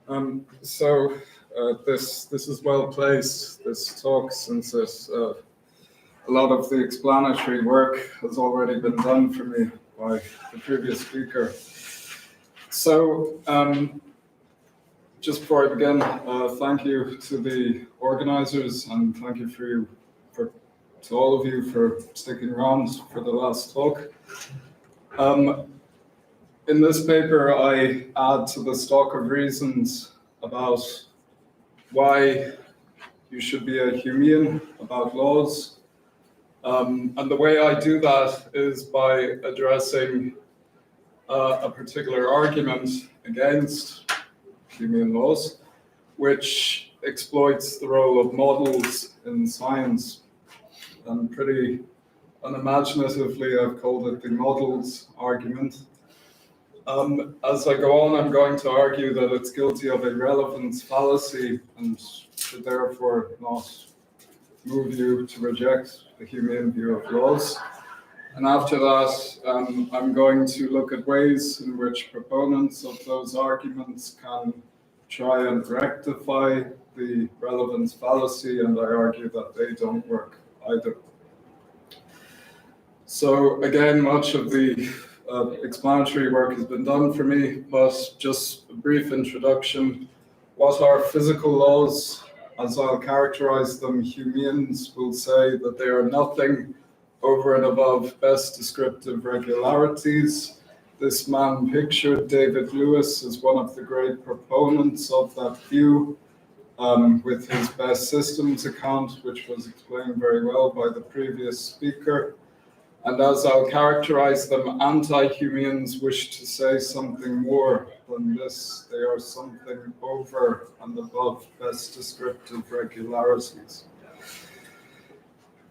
This is well placed, this talk, since a lot of the explanatory work has already been done for me by the previous speaker. So, just before I begin, thank you to the organizers, and thank you to all of you for sticking around for the last talk. In this paper, I add to the stock of reasons about why you should be a Humean about laws. And the way I do that is by addressing a particular argument against Humean laws, which exploits the role of models in science. And pretty unimaginatively, I've called it the models argument. As I go on, I'm going to argue that it's guilty of a relevance fallacy and should therefore not move you to reject the Humean view of laws. And after that, I'm going to look at ways in which proponents of those arguments can try and rectify the relevance fallacy, and I argue that they don't work either. So again, much of the explanatory work has been done for me, but just a brief introduction. What are physical laws? As I'll characterize them, Humeans will say that they are nothing over and above best descriptive regularities. This man pictured, David Lewis, as one of the great proponents of that view, with his best systems account, which was explained very well by the previous speaker. And as I'll characterize them, anti-Humeans wish to say something more than this. They are something over and above best descriptive regularities.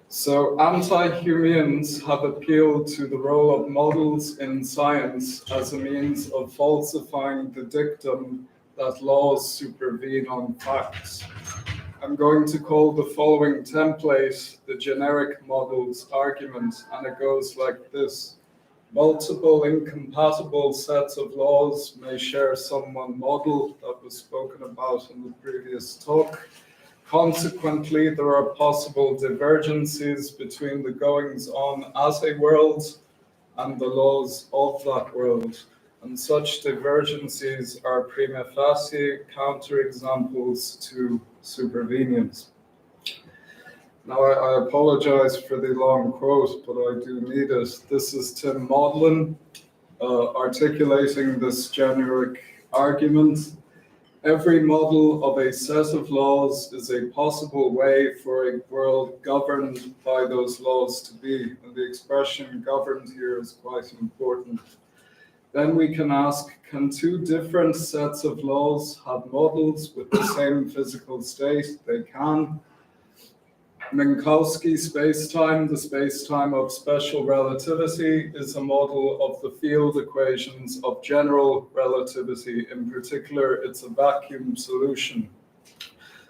So anti-Humeans have appealed to the role of models in science as a means of falsifying the dictum that laws supervene on facts. I'm going to call the following template the generic models argument, and it goes like this. Multiple incompatible sets of laws may share some one model that was spoken about in the previous talk. Consequently, there are possible divergences between the goings-on as a world and the laws of that world. And such divergences are prima facie counterexamples to supervenience. Now, I apologize for the long quote, but I do need it. This is Tim Maudlin articulating this generic argument. Every model of a set of laws is a possible way for a world governed by those laws to be. And the expression governed here is quite important. Then we can ask, can two different sets of laws have models with the same physical state? They can. Minkowski spacetime, the spacetime of special relativity, is a model of the field equations of general relativity. In particular, it's a vacuum solution.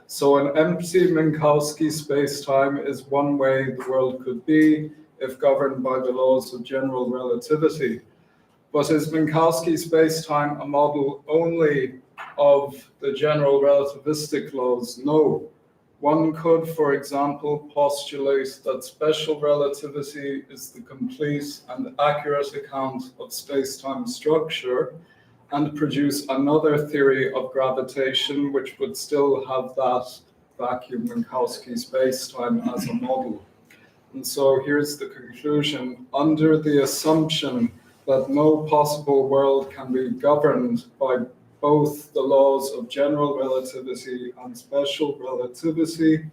So an empty Minkowski spacetime is one way the world could be if governed by the laws of general relativity. But is Minkowski spacetime a model only of the general relativistic laws? No. One could, for example, postulate that special relativity is the complete and accurate account of spacetime structure and produce another theory of gravitation which would still have that vacuum Minkowski spacetime as a model. And so here's the conclusion. Under the assumption that no possible world can be governed by both the laws of general relativity and special relativity,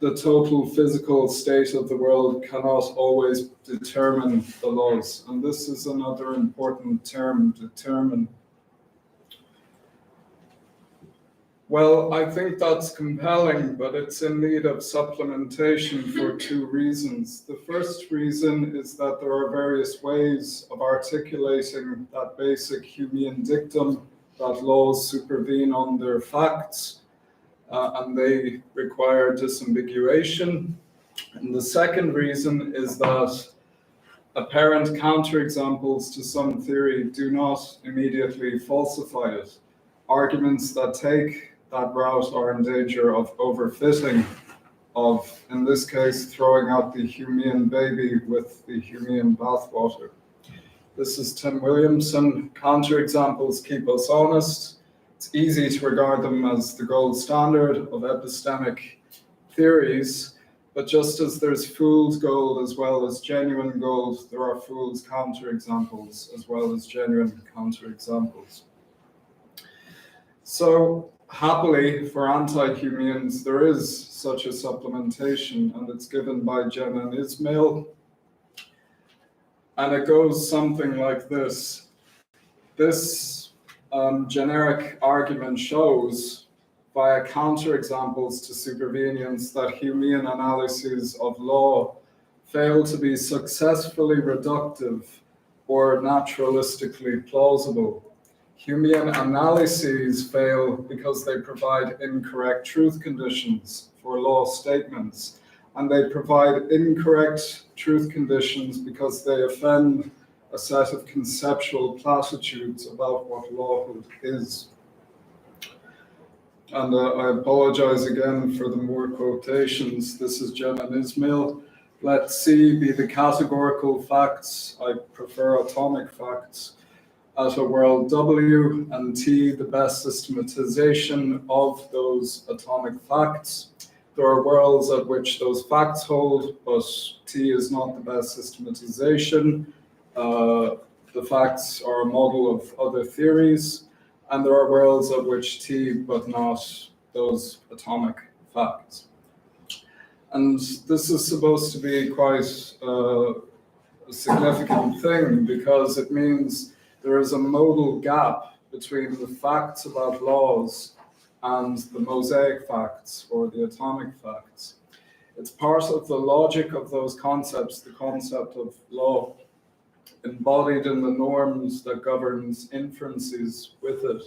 the total physical state of the world cannot always determine the laws. And this is another important term, determine. Well, I think that's compelling, but it's in need of supplementation for two reasons. The first reason is that there are various ways of articulating that basic Humean dictum that laws supervene on their facts, and they require disambiguation. And the second reason is that apparent counterexamples to some theory do not immediately falsify it. arguments that take that route are in danger of overfitting, of, in this case, throwing out the Humean baby with the Humean bathwater. This is Tim Williamson. Counterexamples keep us honest. It's easy to regard them as the gold standard of epistemic theories, but just as there's fool's gold as well as genuine gold, there are fool's counterexamples as well as genuine counterexamples. So, happily for anti-Humeans, there is such a supplementation, and it's given by Jen and Ismael. And it goes something like this. This generic argument shows, via counterexamples to supervenience, that Humean analyses of law fail to be successfully reductive or naturalistically plausible. Humean analyses fail because they provide incorrect truth conditions for law statements, and they provide incorrect truth conditions because they offend a set of conceptual platitudes about what lawhood is. And I apologize again for the more quotations. This is Jen and Ismael. Let C be the categorical facts. I prefer atomic facts. At a world W, and T the best systematization of those atomic facts. There are worlds at which those facts hold, but T is not the best systematization. The facts are a model of other theories, and there are worlds at which T, but not those atomic facts. And this is supposed to be quite a significant thing, because it means there is a modal gap between the facts about laws and the mosaic facts or the atomic facts. It's part of the logic of those concepts, the concept of law, embodied in the norms that governs inferences with it.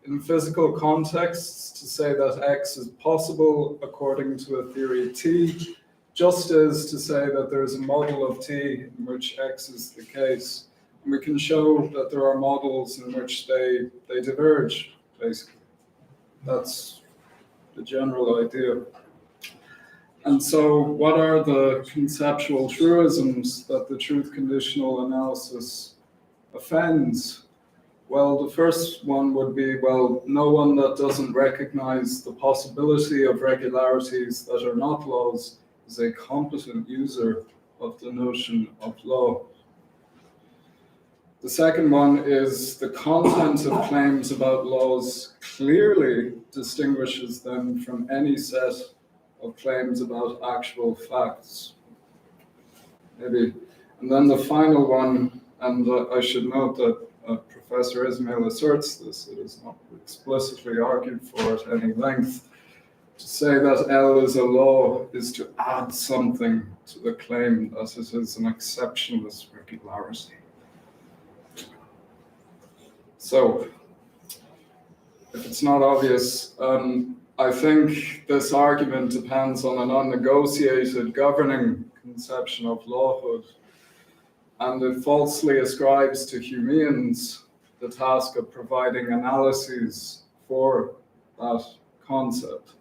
In physical contexts, to say that X is possible according to a theory T, just as to say that there is a model of T in which X is the case. And we can show that there are models in which they diverge, basically. That's the general idea. And so what are the conceptual truisms that the truth conditional analysis offends? Well, the first one would be, well, no one that doesn't recognize the possibility of regularities that are not laws is a competent user of the notion of law. The second one is the content of claims about laws clearly distinguishes them from any set of claims about actual facts. Maybe. And then the final one, and I should note that Professor Ismael asserts this, it is not explicitly argued for at any length. To say that L is a law is to add something to the claim that it is an exceptionless regularity. So, if it's not obvious, I think this argument depends on an unnegotiated governing conception of lawhood, and it falsely ascribes to Humeans the task of providing analyses for that concept.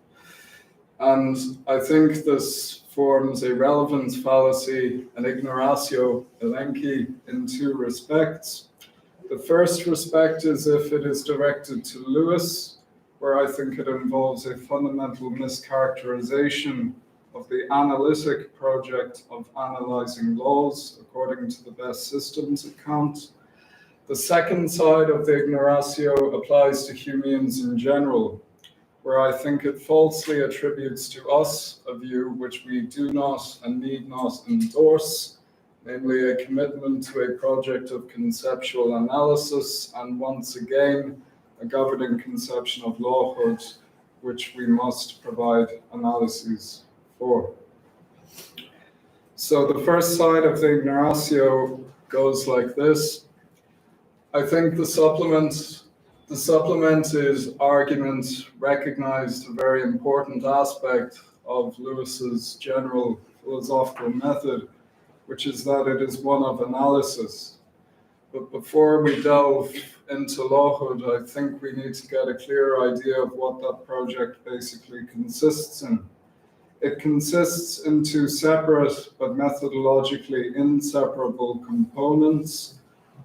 And I think this forms a relevance fallacy, an ignoratio elenchi, in two respects. The first respect is if it is directed to Lewis, where I think it involves a fundamental mischaracterization of the analytic project of analyzing laws according to the best systems account. The second side of the ignoratio applies to Humeans in general, where I think it falsely attributes to us a view which we do not and need not endorse, namely a commitment to a project of conceptual analysis, and once again, a governing conception of lawhood, which we must provide analyses for. So the first side of the ignoratio goes like this. I think the supplemented argument recognized a very important aspect of Lewis's general philosophical method, which is that it is one of analysis. But before we delve into lawhood, I think we need to get a clear idea of what that project basically consists in. It consists in two separate but methodologically inseparable components.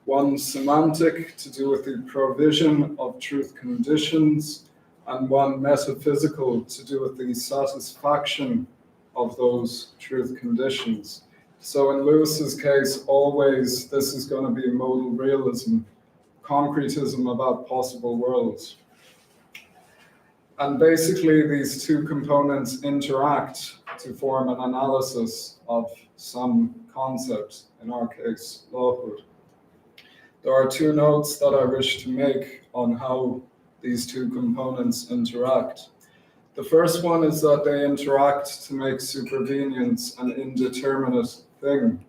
One semantic, to do with the provision of truth conditions, and one metaphysical, to do with the satisfaction of those truth conditions. So in Lewis's case, always this is going to be modal realism, concretism about possible worlds. And basically these two components interact to form an analysis of some concept, in our case, lawhood. There are two notes that I wish to make on how these two components interact. The first one is that they interact to make supervenience an indeterminate thing.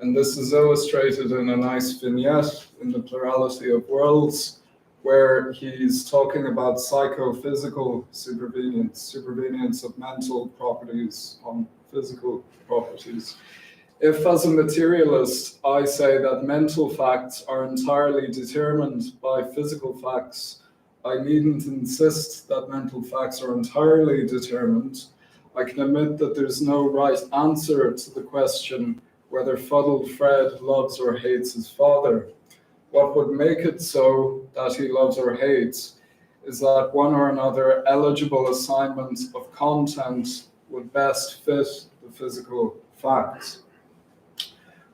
And this is illustrated in a nice vignette in the Plurality of Worlds, where he's talking about psychophysical supervenience, supervenience of mental properties on physical properties. If, as a materialist, I say that mental facts are entirely determined by physical facts, I needn't insist that mental facts are entirely determined. I can admit that there's no right answer to the question whether fuddled Fred loves or hates his father. What would make it so that he loves or hates is that one or another eligible assignment of content would best fit the physical facts.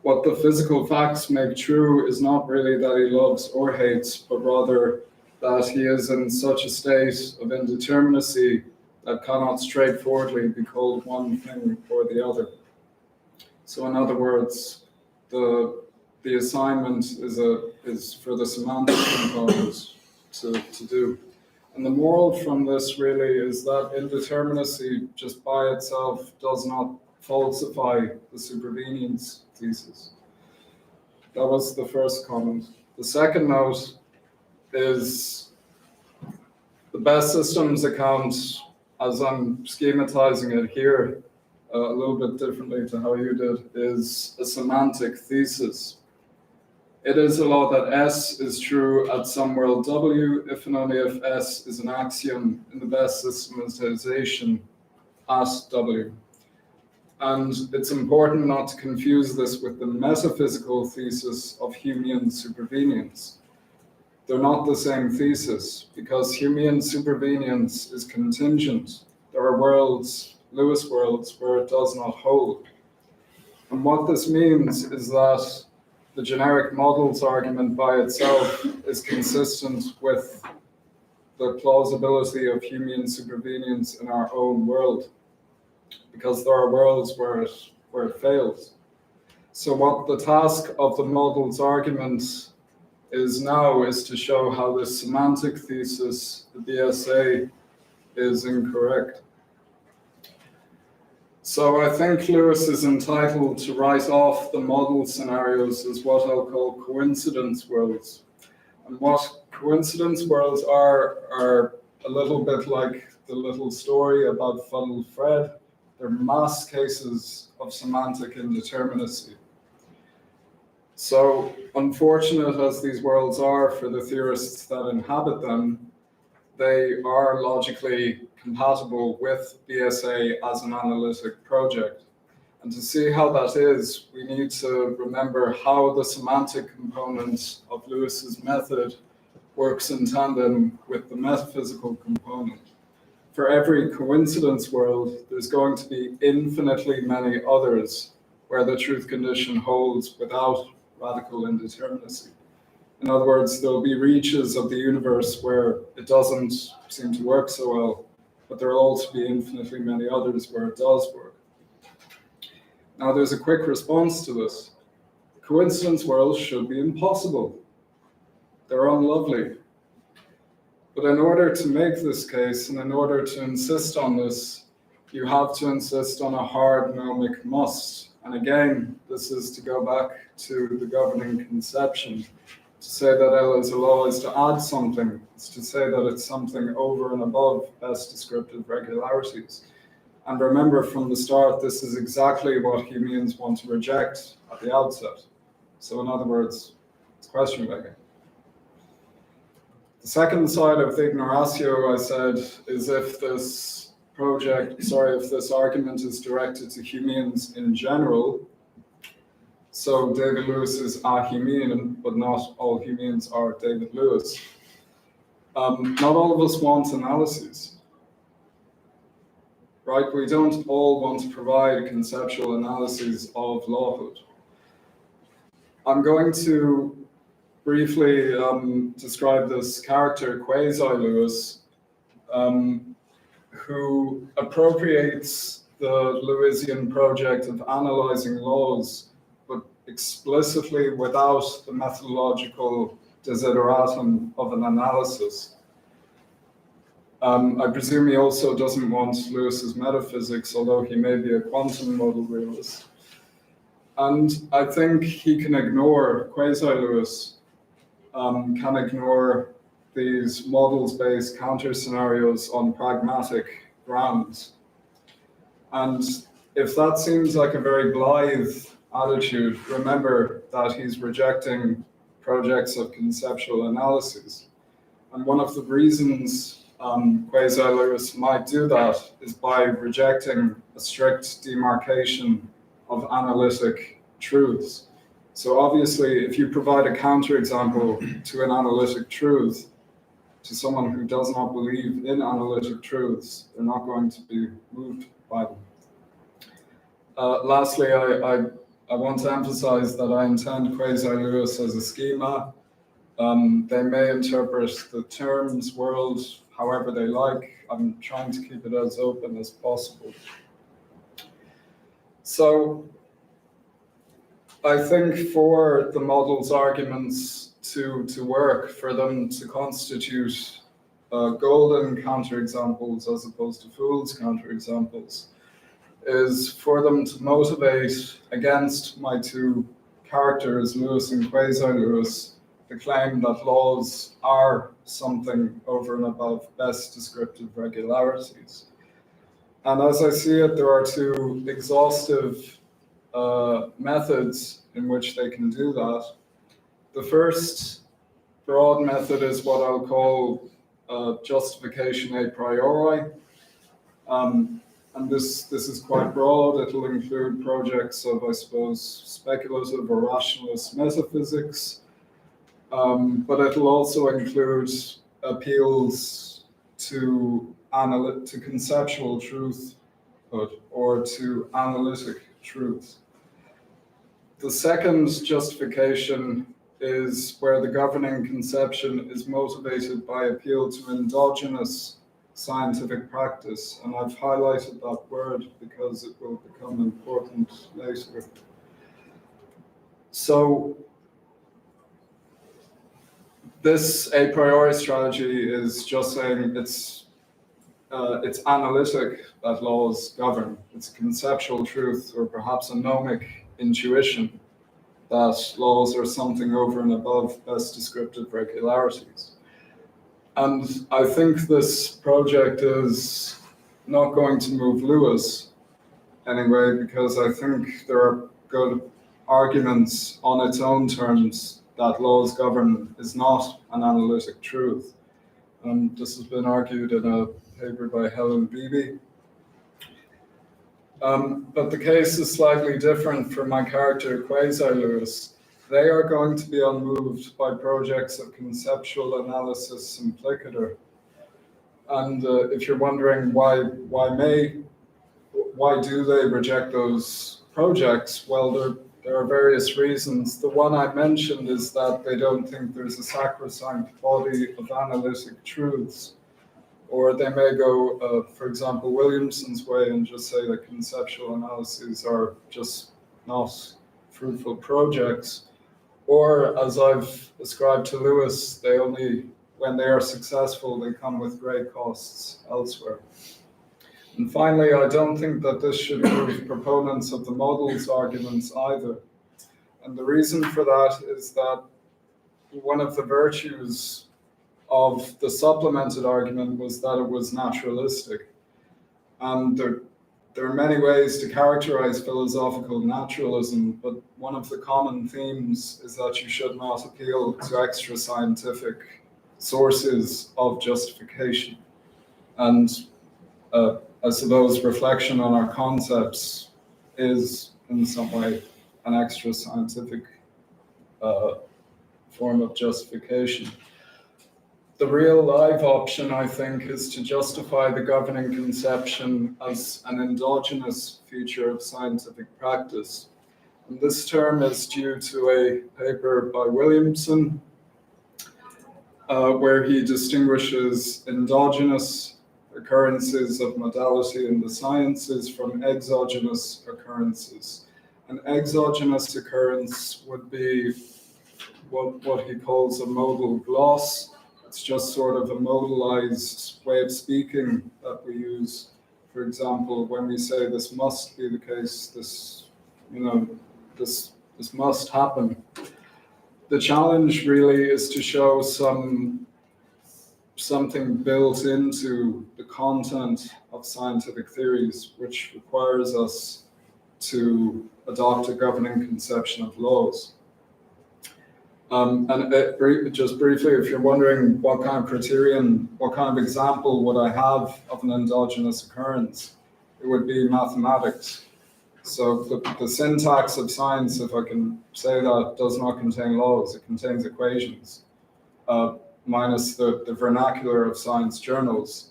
What the physical facts make true is not really that he loves or hates, but rather that he is in such a state of indeterminacy that cannot straightforwardly be called one thing or the other. So in other words, the assignment is for the semantic component to do. And the moral from this really is that indeterminacy just by itself does not falsify the supervenience thesis. That was the first comment. The second note is the best systems account, as I'm schematizing it here, a little bit differently to how you did, is a semantic thesis. It is a law that S is true at some world W if and only if S is an axiom in the best systematization at W. And it's important not to confuse this with the metaphysical thesis of Humean supervenience. They're not the same thesis, because Humean supervenience is contingent. There are worlds, Lewis worlds, where it does not hold. And what this means is that the generic models argument by itself is consistent with the plausibility of Humean supervenience in our own world, because there are worlds where it fails. So what the task of the models argument is now is to show how this semantic thesis, the BSA, is incorrect. So I think Lewis is entitled to write off the model scenarios as what I'll call coincidence worlds. And what coincidence worlds are a little bit like the little story about Fuddled Fred. They're mass cases of semantic indeterminacy. So unfortunate as these worlds are for the theorists that inhabit them, they are logically compatible with BSA as an analytic project. And to see how that is, we need to remember how the semantic component of Lewis's method works in tandem with the metaphysical component. For every coincidence world, there's going to be infinitely many others where the truth condition holds without radical indeterminacy. In other words, there'll be reaches of the universe where it doesn't seem to work so well, but there will also be infinitely many others where it does work. Now, there's a quick response to this. Coincidence worlds should be impossible. They're unlovely. But in order to make this case, and in order to insist on this, you have to insist on a hard gnomic must. And again, this is to go back to the governing conception. To say that L is a law is to add something. It's to say that it's something over and above best descriptive regularities. And remember from the start, this is exactly what Humeans want to reject at the outset. So in other words, it's question begging. The second side of the ignoratio, I said, is if this argument is directed to Humeans in general. So David Lewis is a Humean, but not all Humeans are David Lewis. Not all of us want analyses, right? We don't all want to provide conceptual analyses of lawhood. I'm going to briefly describe this character, Quasi-Lewis, who appropriates the Lewisian project of analyzing laws, but explicitly without the methodological desideratum of an analysis. I presume he also doesn't want Lewis's metaphysics, although he may be a quantum model realist. And I think he can ignore, Quasi-Lewis can ignore these models-based counter-scenarios on pragmatic grounds. And if that seems like a very blithe attitude, remember that he's rejecting projects of conceptual analysis. And one of the reasons Quasi-Lewis might do that is by rejecting a strict demarcation of analytic truths. So obviously, if you provide a counterexample to an analytic truth, to someone who does not believe in analytic truths, they're not going to be moved by them. Lastly, I want to emphasize that I intend Quasi-Lewis as a schema. They may interpret the terms world however they like. I'm trying to keep it as open as possible. So I think for the model's arguments to work, for them to constitute golden counterexamples as opposed to fool's counterexamples, is for them to motivate against my two characters, Lewis and Quasi-Lewis, the claim that laws are something over and above best descriptive regularities. And as I see it, there are two exhaustive methods in which they can do that. The first broad method is what I'll call justification a priori. And this is quite broad. It'll include projects of, I suppose, speculative or rationalist metaphysics. But it'll also include appeals to conceptual truthhood or to analytic truth. The second justification is where the governing conception is motivated by appeal to endogenous scientific practice, and I've highlighted that word because it will become important later. So this a priori strategy is just saying it's analytic that laws govern. It's a conceptual truth, or perhaps a gnomic intuition that laws are something over and above best descriptive regularities. And I think this project is not going to move Lewis anyway, because I think there are good arguments on its own terms that laws govern is not an analytic truth. This has been argued in a paper by Helen Beebe. But the case is slightly different for my character, Quasi-Lewis. They are going to be unmoved by projects of conceptual analysis implicator. And if you're wondering why do they reject those projects? Well, there are various reasons. The one I mentioned is that they don't think there's a sacrosanct body of analytic truths. Or they may go, for example, Williamson's way and just say that conceptual analyses are just not fruitful projects. Or, as I've ascribed to Lewis, they only, when they are successful, they come with great costs elsewhere. And finally, I don't think that this should move proponents of the models arguments either. And the reason for that is that one of the virtues of the supplemented argument was that it was naturalistic. And there are many ways to characterize philosophical naturalism, but one of the common themes is that you should not appeal to extra scientific sources of justification. And I suppose reflection on our concepts is in some way an extra scientific form of justification. The real live option, I think, is to justify the governing conception as an endogenous feature of scientific practice. And this term is due to a paper by Williamson, where he distinguishes endogenous occurrences of modality in the sciences from exogenous occurrences. An exogenous occurrence would be what he calls a modal gloss. It's just sort of a modalized way of speaking that we use. For example, when we say this must be the case, this must happen. The challenge really is to show something built into the content of scientific theories, which requires us to adopt a governing conception of laws. Just briefly, if you're wondering what kind of criterion, what kind of example would I have of an endogenous occurrence, it would be mathematics. So the syntax of science, if I can say that, does not contain laws. It contains equations, minus the vernacular of science journals.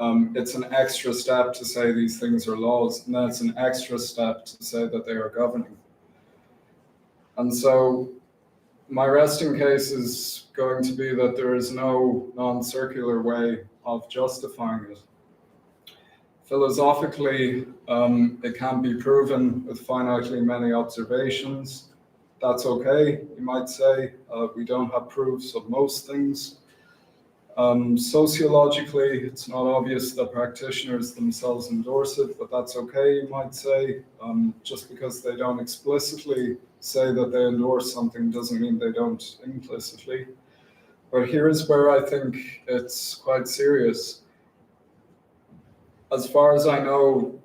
It's an extra step to say these things are laws, and then it's an extra step to say that they are governing. And so my resting case is going to be that there is no non-circular way of justifying it. Philosophically, it can be proven with finitely many observations. That's okay, you might say. We don't have proofs of most things. Sociologically, it's not obvious that practitioners themselves endorse it, but that's okay, you might say. Just because they don't explicitly say that they endorse something doesn't mean they don't implicitly. But here's where I think it's quite serious. As far as I know,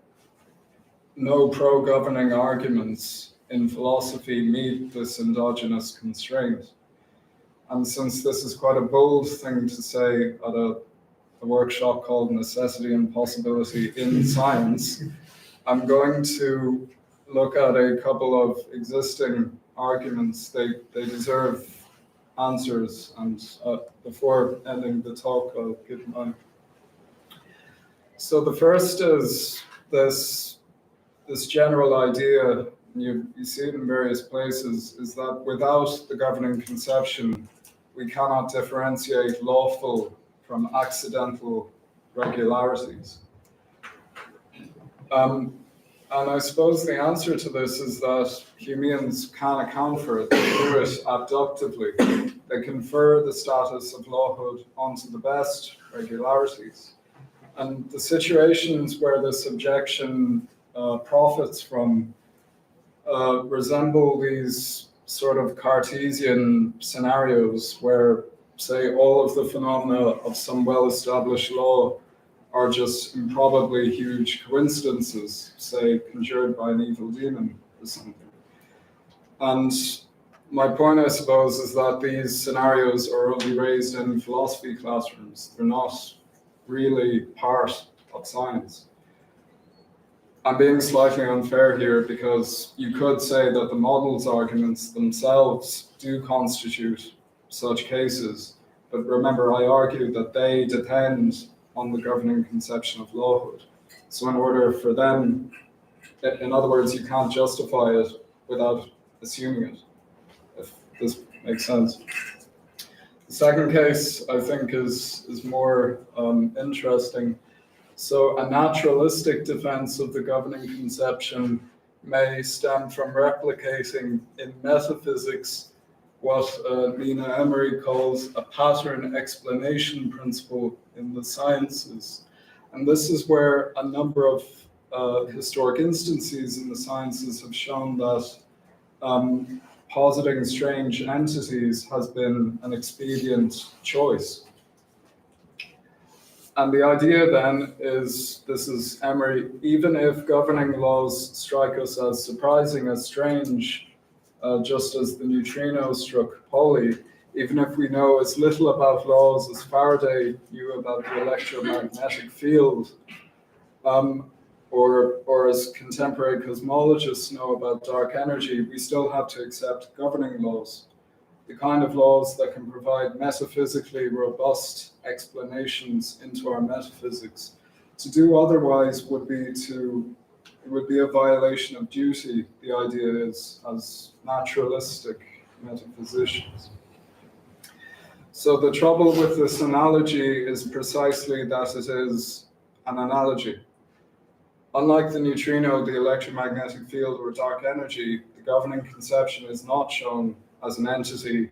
no pro-governing arguments in philosophy meet this endogenous constraint. And since this is quite a bold thing to say at a workshop called Necessity and Possibility in Science, I'm going to look at a couple of existing arguments. They deserve answers, and before ending the talk, I'll give mine. So the first is this general idea, you see it in various places, is that without the governing conception, we cannot differentiate lawful from accidental regularities. And I suppose the answer to this is that Humeans can account for it. They do it abductively. They confer the status of lawhood onto the best regularities. And the situations where this objection profits from resemble these sort of Cartesian scenarios where, say, all of the phenomena of some well-established law are just improbably huge coincidences, say, conjured by an evil demon or something. And my point, I suppose, is that these scenarios are only raised in philosophy classrooms. They're not really part of science. I'm being slightly unfair here because you could say that the models arguments themselves do constitute such cases. But remember, I argue that they depend on the governing conception of lawhood. So in order for them, in other words, you can't justify it without assuming it, if this makes sense. The second case, I think, is more interesting. So a naturalistic defense of the governing conception may stem from replicating in metaphysics what Nina Emery calls a pattern explanation principle in the sciences. And this is where a number of historic instances in the sciences have shown that positing strange entities has been an expedient choice. And the idea then is, this is Emery, even if governing laws strike us as surprising, as strange, just as the neutrino struck Pauli, even if we know as little about laws as Faraday knew about the electromagnetic field, or as contemporary cosmologists know about dark energy, we still have to accept governing laws, the kind of laws that can provide metaphysically robust explanations into our metaphysics. To do otherwise would be a violation of duty, the idea is, as naturalistic metaphysicians. So the trouble with this analogy is precisely that it is an analogy. Unlike the neutrino, the electromagnetic field, or dark energy, the governing conception is not shown as an entity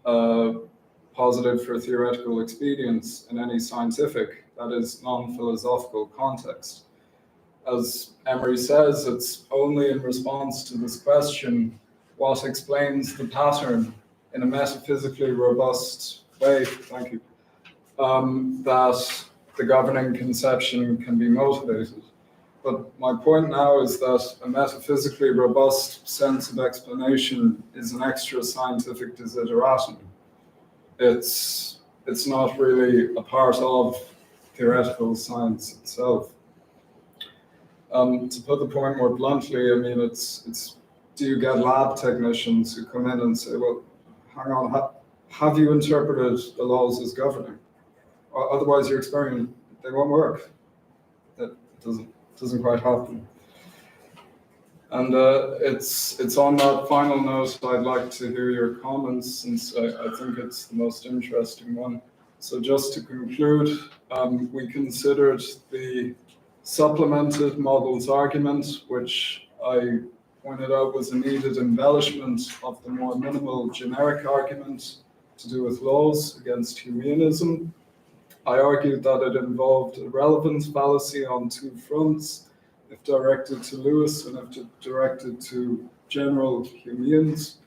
posited for theoretical expedience in any scientific, that is, non-philosophical context. As Emery says, it's only in response to this question, what explains the pattern in a metaphysically robust way, thank you, that the governing conception can be motivated. But my point now is that a metaphysically robust sense of explanation is an extra scientific desideratum. It's not really a part of theoretical science itself. To put the point more bluntly, I mean, it's do you get lab technicians who come in and say, well, hang on, have you interpreted the laws as governing? Or otherwise your experiment, they won't work. That doesn't quite happen. And it's on that final note I'd like to hear your comments, since I think it's the most interesting one. So just to conclude, we considered the supplemented Maudlin's argument, which I pointed out was a needed embellishment of the more minimal generic argument to do with laws against Humeanism. I argued that it involved a relevance fallacy on two fronts, if directed to Lewis and if directed to general Humeans.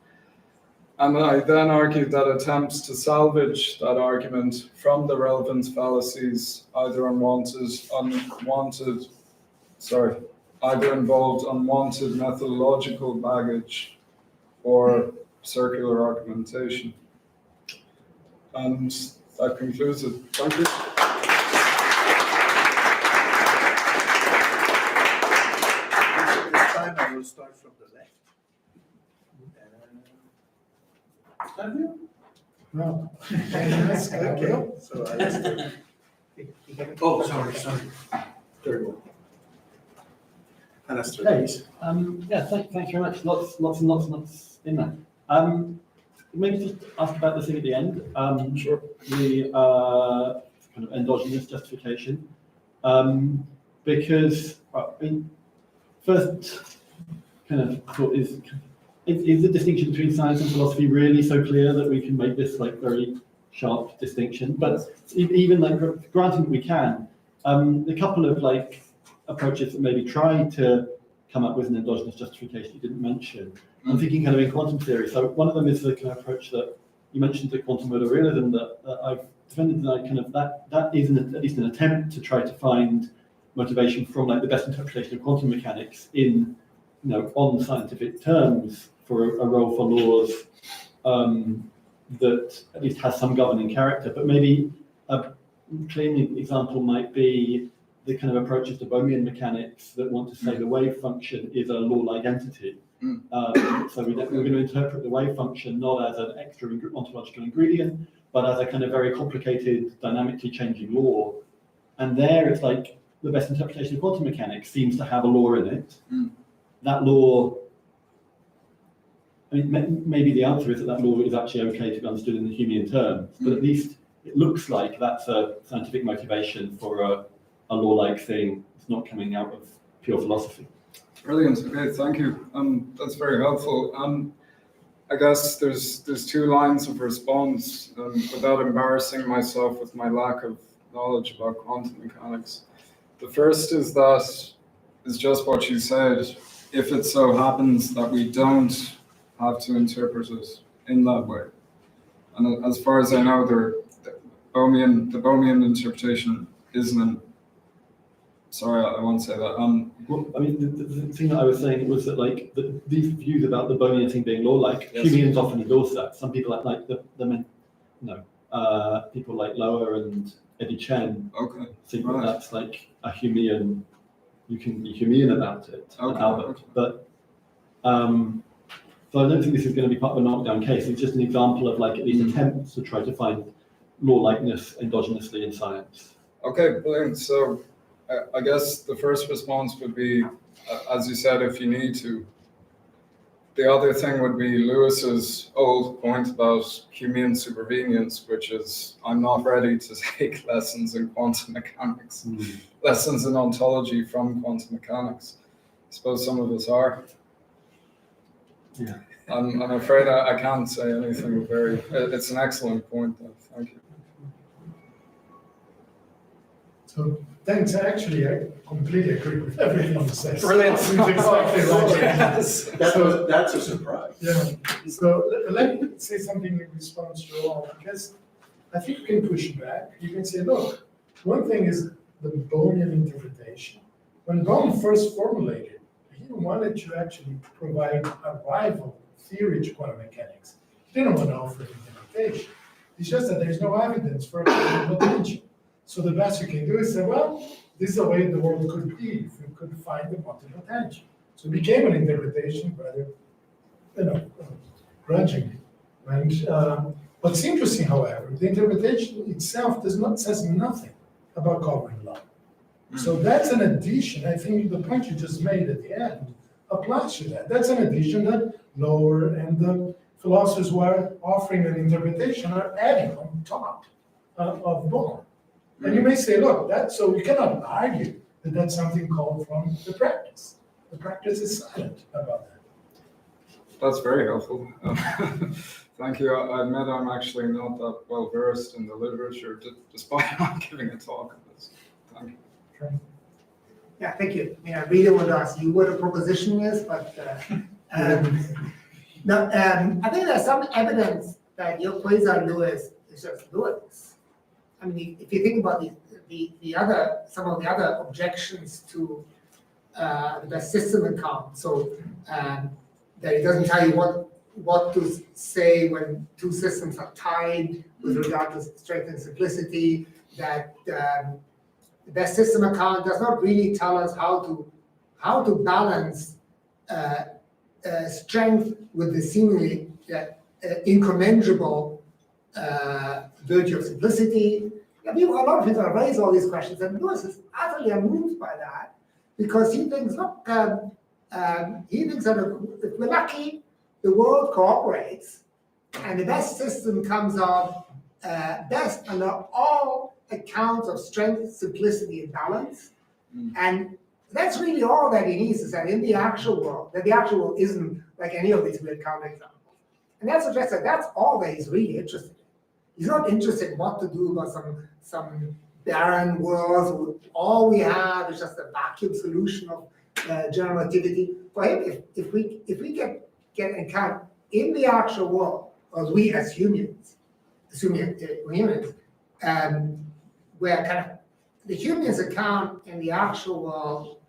And I then argued that attempts to salvage that argument from the relevance fallacies either involved unwanted methodological baggage or circular argumentation. And that concludes it. Thank you. This time I will start from the left. Have you? No. Okay, so I'll start. Oh, sorry. Third one. Alastair, Hey, please. yeah, thank you very much. Lots in there. Maybe just ask about the thing at the end. Sure. The kind of endogenous justification, because first kind of thought is the distinction between science and philosophy really so clear that we can make this like very sharp distinction? But even like granting that we can, a couple of like approaches that maybe try to come up with an endogenous justification you didn't mention. I'm thinking kind of in quantum theory. So one of them is the kind of approach that you mentioned, the quantum modal realism, that I've defended, that kind of that is at least an attempt to try to find motivation from like the best interpretation of quantum mechanics in, on scientific terms for a role for laws that at least has some governing character. But maybe a clean example might be the kind of approaches to Bohmian mechanics that want to say the wave function is a law-like entity. So we're going to interpret the wave function not as an extra ontological ingredient, but as a kind of very complicated, dynamically changing law. And there it's like the best interpretation of quantum mechanics seems to have a law in it. That law, I mean, maybe the answer is that law is actually okay to be understood in the Humean terms, but at least it looks like that's a scientific motivation for a law-like thing. It's not coming out of pure philosophy. Brilliant. Okay, thank you. That's very helpful. I guess there's two lines of response, without embarrassing myself with my lack of knowledge about quantum mechanics. The first is just what you said. If it so happens that we don't have to interpret it in that way, and as far as I know, the Bohmian interpretation isn't sorry, I won't say that. Well, I mean, the thing that I was saying was that, like, these views about the Bonian thing being law-like, Yes. Humeans often endorse that. Some people like people like Lower and Eddie Chen Okay. think Right. that that's like a Humean. You can be Humean about it, Okay, Albert. okay. But so I don't think this is going to be part of a knockdown case. It's just an example of like at least attempts to try to find law-likeness endogenously in science. Okay, brilliant. So I guess the first response would be, as you said, if you need to. The other thing would be Lewis's old point about Humean supervenience, which is I'm not ready to take lessons in quantum mechanics, lessons in ontology from quantum mechanics. I suppose some of us are. Yeah. I'm afraid I can't say anything very. It's an excellent point, though. Thank you. So thanks. Actually, I completely agree with everything you said. Brilliant. It's exactly right. Yes. That's a surprise. Yeah. So let me say something in response to all, because I think you can push back. You can say, look, one thing is the Bonian interpretation. When Bohm first formulated, he wanted to actually provide a rival theory to quantum mechanics. He didn't want to offer an interpretation. It's just that there's no evidence for a potential. So the best you can do is say, well, this is the way the world could be if we could find the multi-potential. So it became an interpretation, rather, grudgingly. And what's interesting, however, the interpretation itself says nothing about covering law. So that's an addition. I think the point you just made at the end applies to that. That's an addition that Lower and the philosophers who are offering an interpretation are adding on top of Bohm. And you may say, look, so we cannot argue that that's something called from the practice. The practice is silent about that. That's very helpful. Thank you. I admit I'm actually not that well versed in the literature, despite not giving a talk on this. Thank you. Okay. Yeah, thank you. I mean, I really want to ask you what a proposition is, but no, I think there's some evidence that your quasi-Lewis is just Lewis. I mean, if you think about some of the other objections to the best system account, so that it doesn't tell you what to say when two systems are tied with regard to strength and simplicity, that the best system account does not really tell us how to balance strength with the seemingly incommensurable virtue of simplicity. A lot of people raise all these questions, and Lewis is utterly unmoved by that because he thinks, look, he thinks that if we're lucky, the world cooperates, and the best system comes out best under all accounts of strength, simplicity, and balance. And that's really all that he needs, is that in the actual world, that the actual world isn't like any of these weird counterexamples. And that suggests that that's all that he's really interested in. He's not interested in what to do about some barren world. All we have is just a vacuum solution of general relativity. For him, if we get an account in the actual world, or we as humans, where kind of the human's account in the actual world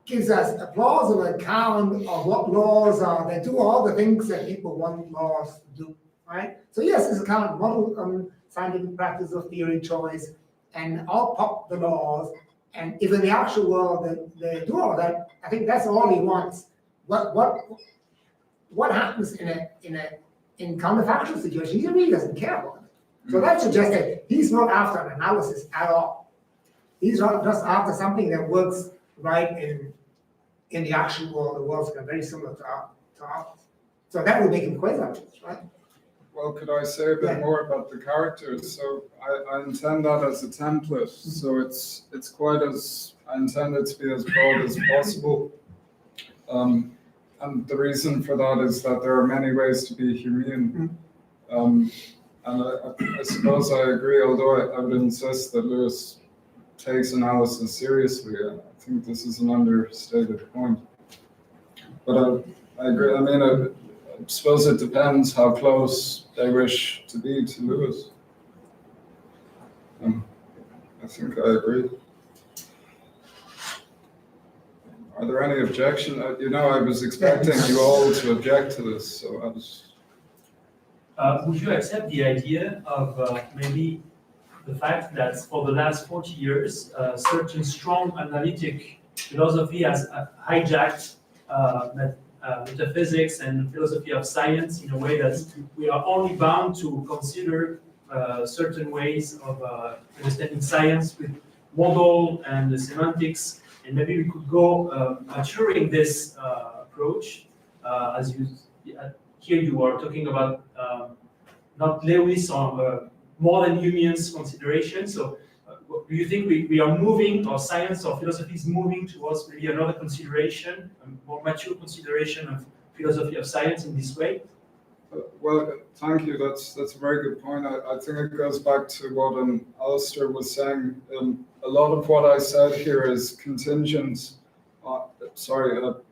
gives us a plausible account of what laws are that do all the things that people want laws to do, right? So yes, this account model scientific practice of theory choice, and all pop the laws, and if in the actual world they do all that, I think that's all he wants. What happens in counterfactual situation, he really doesn't care about it. So that suggests that he's not after an analysis at all. He's not just after something that works right in the actual world. The world's kind of very similar to ours. So that would make him quasi-Lewis, right? Well, could I say a bit more about the characters? So I intend that as a template. So it's quite I intend it to be as broad as possible. And the reason for that is that there are many ways to be Humean. And I suppose I agree, although I would insist that Lewis takes analysis seriously. I think this is an understated point. But I agree. I mean, I suppose it depends how close they wish to be to Lewis. I think I agree. Are there any objections? I was expecting you all to object to this, so I was. Would you accept the idea of maybe the fact that for the last 40 years, certain strong analytic philosophy has hijacked metaphysics and philosophy of science in a way that we are only bound to consider certain ways of understanding science with model and the semantics, and maybe we could go maturing this approach as you here you are talking about not Lewis or more than Humean's consideration. So do you think we are moving, or science or philosophy is moving towards maybe another consideration, a more mature consideration of philosophy of science in this way? Well, thank you. That's a very good point. I think it goes back to what Alistair was saying. A lot of what I said here is contingent,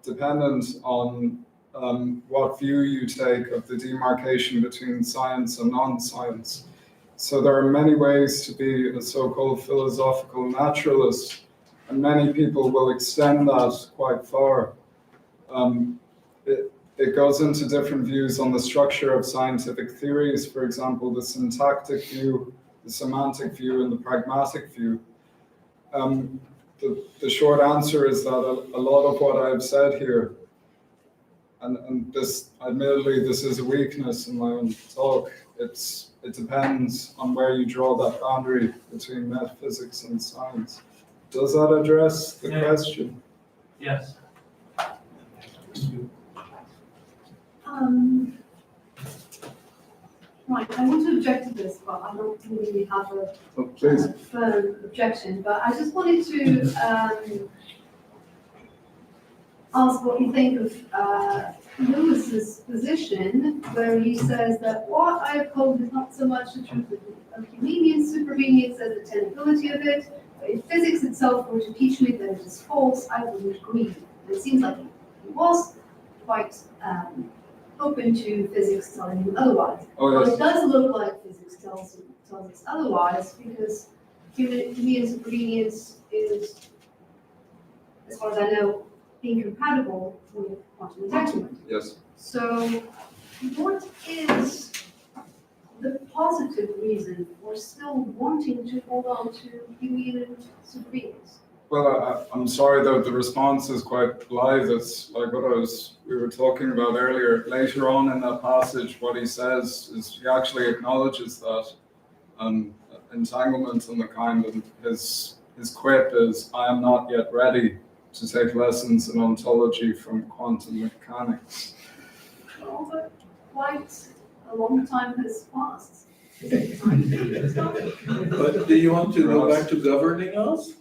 dependent on what view you take of the demarcation between science and non-science. So there are many ways to be a so-called philosophical naturalist, and many people will extend that quite far. It goes into different views on the structure of scientific theories, for example, the syntactic view, the semantic view, and the pragmatic view. The short answer is that a lot of what I've said here, and this, admittedly, this is a weakness in my own talk, it depends on where you draw that boundary between metaphysics and science. Does that address the question? Yes. Right, I want to object to this, but I don't really have a Please. firm objection. But I just wanted to ask what you think of Lewis's position, where he says that what I uphold is not so much the truth of convenience, supervenience, as the tenability of it, but if physics itself were to teach me that it is false, I wouldn't agree. And it seems like he was quite open to physics telling him otherwise. Oh, Well, yes. it does look like physics tells us otherwise, because Humean supervenience is, as far as I know, incompatible with quantum entanglement. Yes. So what is the positive reason for still wanting to hold on to Humean supervenience? Well, I'm sorry that the response is quite blithe. It's like what we were talking about earlier. Later on in that passage, what he says is he actually acknowledges that entanglement and the kind, and his quip is, "I am not yet ready to take lessons in ontology from quantum mechanics." Well, but quite a long time has passed. But do you want to go back to governing us?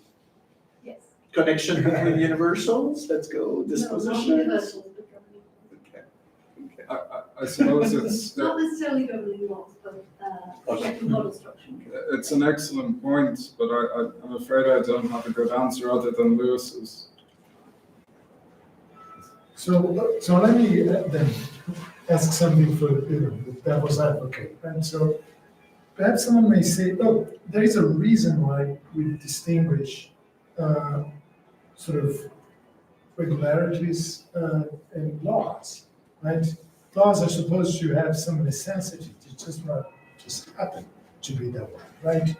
Yes. Connection between universals? Let's go No, not disposition. universals, but governing. Okay. I suppose it's Not necessarily governing laws, but model structure. it's an excellent point, but I'm afraid I don't have a good answer other than Lewis's. So let me then ask something for the devil's advocate. And so perhaps someone may say, look, there is a reason why we distinguish sort of regularities and laws, right? Laws are supposed to have some necessity to just happen to be that way, right?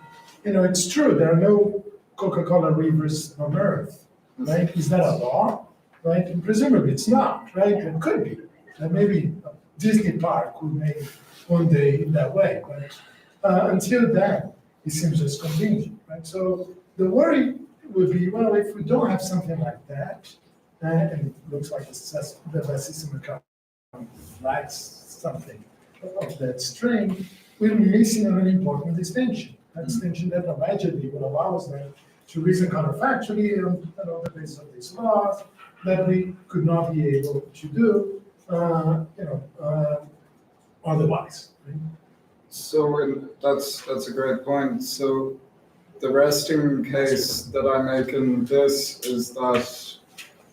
You know, it's true, there are no Coca-Cola rivers on Earth, right? Is that a law? Right? And presumably it's not, right? It could be. And maybe Disney Park would make one day that way, but until then, it seems just convenient, right? So the worry would be, well, if we don't have something like that, and it looks like the system account lacks something of that strain, we're missing an important distinction. A distinction that allegedly will allow us then to reason counterfactually on the basis of these laws, that we could not be able to do, otherwise. Right? So that's a great point. So the resting case that I make in this is that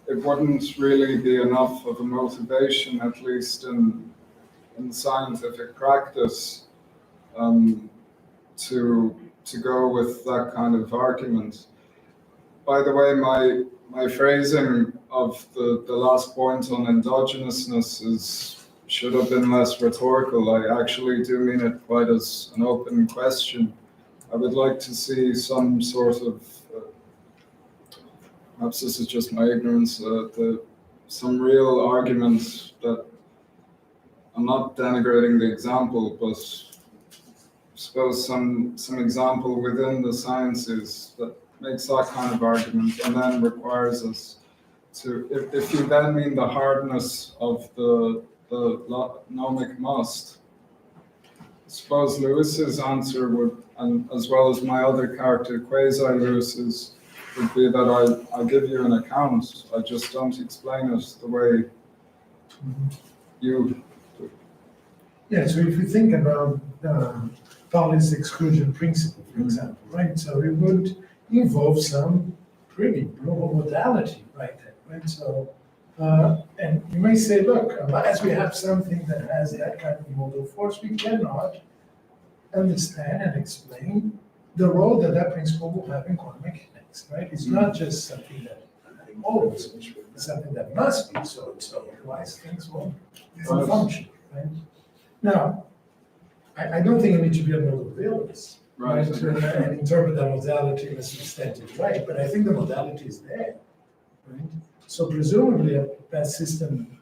it wouldn't really be enough of a motivation, at least in scientific practice, to to go with that kind of argument. By the way, my phrasing of the last point on endogenousness should have been less rhetorical. I actually do mean it quite as an open question. I would like to see some sort of, perhaps this is just my ignorance, some real argument that, I'm not denigrating the example, but I suppose some example within the sciences that makes that kind of argument and then requires us to, if you then mean the hardness of the nomic must, I suppose Lewis's answer would, and as well as my other character, quasi-Lewis's, would be that I give you an account, I just don't explain it the way you do. Yeah, so if you think about Pauli's exclusion principle, for example, right? So it would involve some pretty broad modality right there, right? So, and you may say, look, unless we have something that has that kind of modal force, we cannot understand and explain the role that that principle will have in quantum mechanics, right? It's not just something that modals, it's something that must be so, otherwise things won't function, right? Now, I don't think you need to be a modal realist, right, and interpret that modality in a substantive way, but I think the modality is there, right? So presumably a best system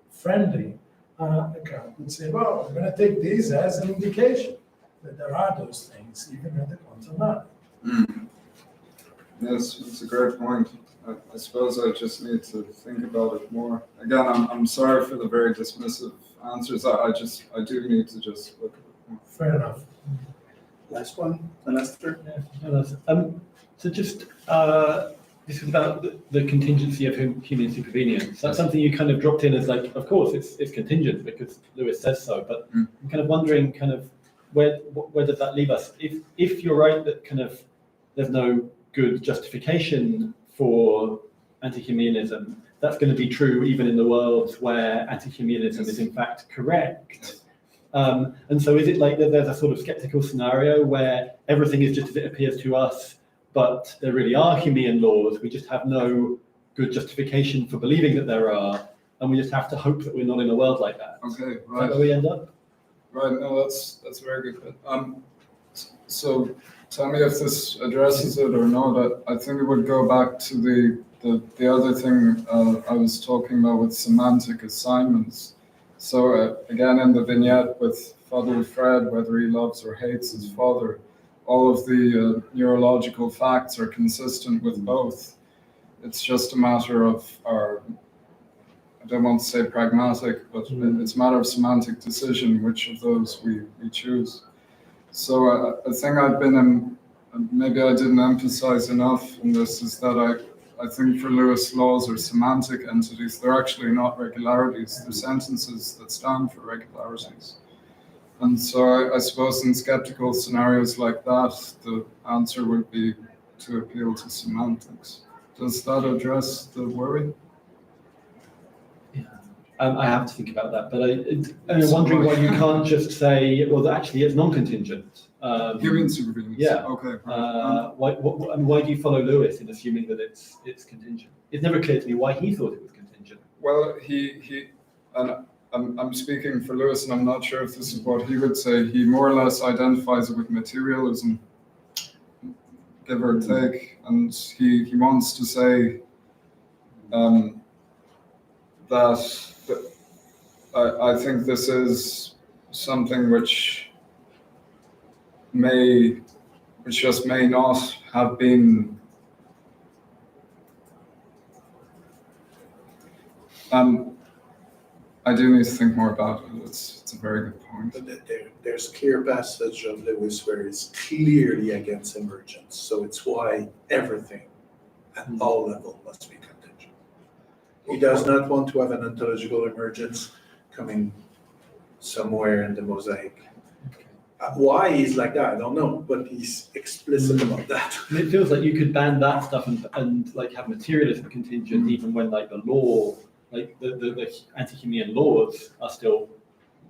friendly account would say, well, I'm going to take this as an indication that there are those things even at the quantum level. Yes, it's a great point. I suppose I just need to think about it more. Again, I'm sorry for the very dismissive answers. I do need to just look at it more. Fair enough. Last one, Alastair? So just, this is about the contingency of human supervenience. That's something you kind of dropped in as like, of course, it's contingent because Lewis says so, but I'm kind of wondering kind of where does that leave us? If you're right that kind of there's no good justification for anti-Humeanism, that's going to be true even in the worlds where anti-Humeanism is in fact correct. And so is it like that there's a sort of skeptical scenario where everything is just as it appears to us, but there really are Humean laws, we just have no good justification for believing that there are, and we just have to hope that we're not in a world like that? Okay, Is right. that where we end up? Right, no, that's very good. So tell me if this addresses it or not. I think it would go back to the other thing I was talking about with semantic assignments. So again, in the vignette with Fuddle Fred, whether he loves or hates his father, all of the neurological facts are consistent with both. It's just a matter of our, I don't want to say pragmatic, but it's a matter of semantic decision, which of those we choose. So a thing I've been in, maybe I didn't emphasize enough in this, is that I think for Lewis laws are semantic entities. They're actually not regularities. They're sentences that stand for regularities. And so I suppose in skeptical scenarios like that, the answer would be to appeal to semantics. Does that address the worry? I have to think about that, but I'm wondering why you can't just say, well, actually, it's non-contingent. Human supervenience. Yeah. Okay. Why do you follow Lewis in assuming that it's contingent? It's never clear to me why he thought it was contingent. Well, and I'm speaking for Lewis, and I'm not sure if this is what he would say. He more or less identifies it with materialism, give or take, and he wants to say that I think this is something which just may not have been I do need to think more about it. It's a very good point. But there's clear passage of Lewis where it's clearly against emergence. So it's why everything at all levels must be contingent. He does not want to have an ontological emergence coming somewhere in the mosaic. Why he's like that, I don't know, but he's explicit about that. And it feels like you could ban that stuff and like have materialism contingent even when like the law, like the anti-Humean laws are still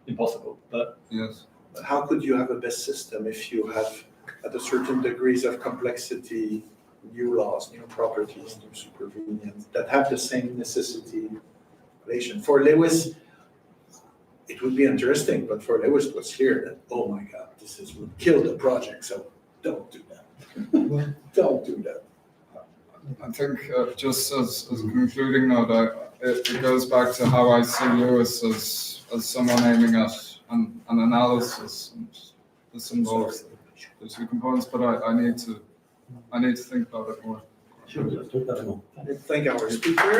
impossible. But yes. But how could you have a best system if you have at a certain degrees of complexity, new laws, new properties, new supervenience that have the same necessity relation. For Lewis, it would be interesting, but for Lewis it was clear that, oh my God, this would kill the project, so don't do that. Don't do that. I think just as a concluding note, it goes back to how I see Lewis as someone aiming at an analysis, and this involves the two components, but I need to think about it more. Sure, let's talk about it more. Thank our speaker.